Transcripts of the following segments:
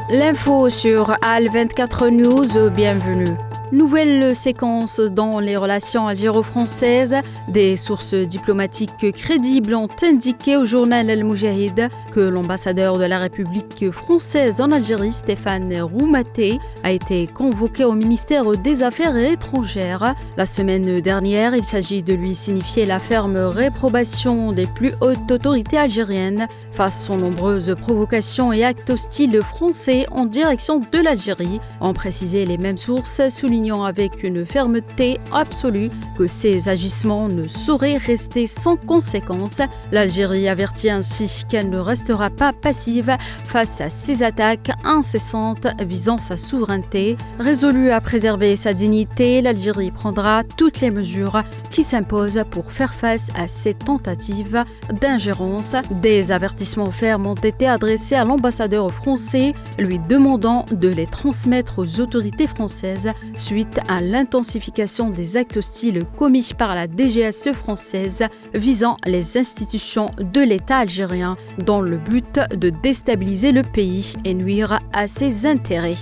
L'info sur AL24 News, bienvenue. Nouvelle séquence dans les relations algéro-françaises. Des sources diplomatiques crédibles ont indiqué au journal Al-Moujahid que l'ambassadeur de la République française en Algérie, Stéphane Roumaté, a été convoqué au ministère des Affaires étrangères. La semaine dernière, il s'agit de lui signifier la ferme réprobation des plus hautes autorités algériennes face aux nombreuses provocations et actes hostiles français en direction de l'Algérie, ont précisé les mêmes sources, soulignant avec une fermeté absolue que ces agissements ne sauraient rester sans conséquence. L'Algérie avertit ainsi qu'elle ne restera pas passive face à ces attaques incessantes visant sa souveraineté. Résolue à préserver sa dignité, l'Algérie prendra toutes les mesures qui s'imposent pour faire face à ces tentatives d'ingérence. Des avertissements fermes ont été adressés à l'ambassadeur français, lui demandant de les transmettre aux autorités françaises suite à l'intensification des actes hostiles commis par la DGSE française visant les institutions de l'État algérien dans le but de déstabiliser le pays et nuire à ses intérêts.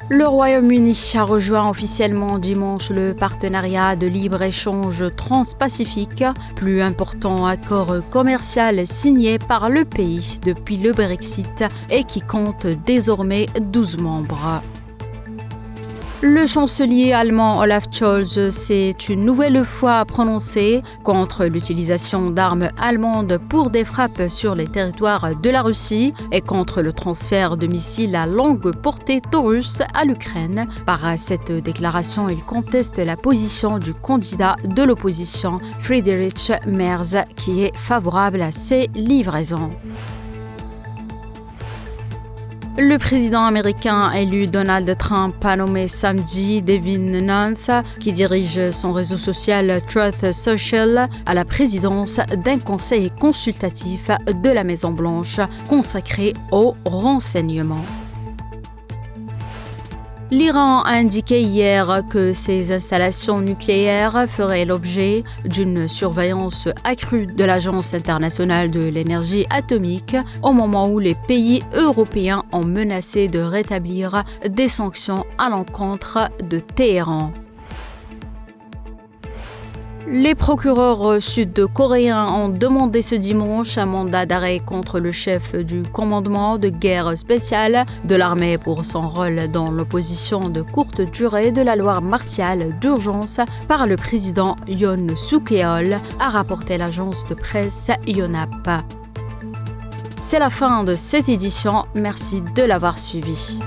Le Royaume-Uni a rejoint officiellement dimanche le partenariat de libre-échange transpacifique, plus important accord commercial signé par le pays depuis le Brexit et qui compte désormais 12 membres. Le chancelier allemand Olaf Scholz s'est une nouvelle fois prononcé contre l'utilisation d'armes allemandes pour des frappes sur les territoires de la Russie et contre le transfert de missiles à longue portée Taurus à l'Ukraine. Par cette déclaration, il conteste la position du candidat de l'opposition Friedrich Merz qui est favorable à ces livraisons. Le président américain élu Donald Trump a nommé samedi Devin Nunes, qui dirige son réseau social Truth Social, à la présidence d'un conseil consultatif de la Maison-Blanche consacré au renseignement. L'Iran a indiqué hier que ses installations nucléaires feraient l'objet d'une surveillance accrue de l'Agence internationale de l'énergie atomique au moment où les pays européens ont menacé de rétablir des sanctions à l'encontre de Téhéran. Les procureurs sud-coréens ont demandé ce dimanche un mandat d'arrêt contre le chef du commandement de guerre spéciale de l'armée pour son rôle dans l'opposition de courte durée de la loi martiale d'urgence par le président Yoon Suk-yeol, a rapporté l'agence de presse Yonhap. C'est la fin de cette édition, merci de l'avoir suivi.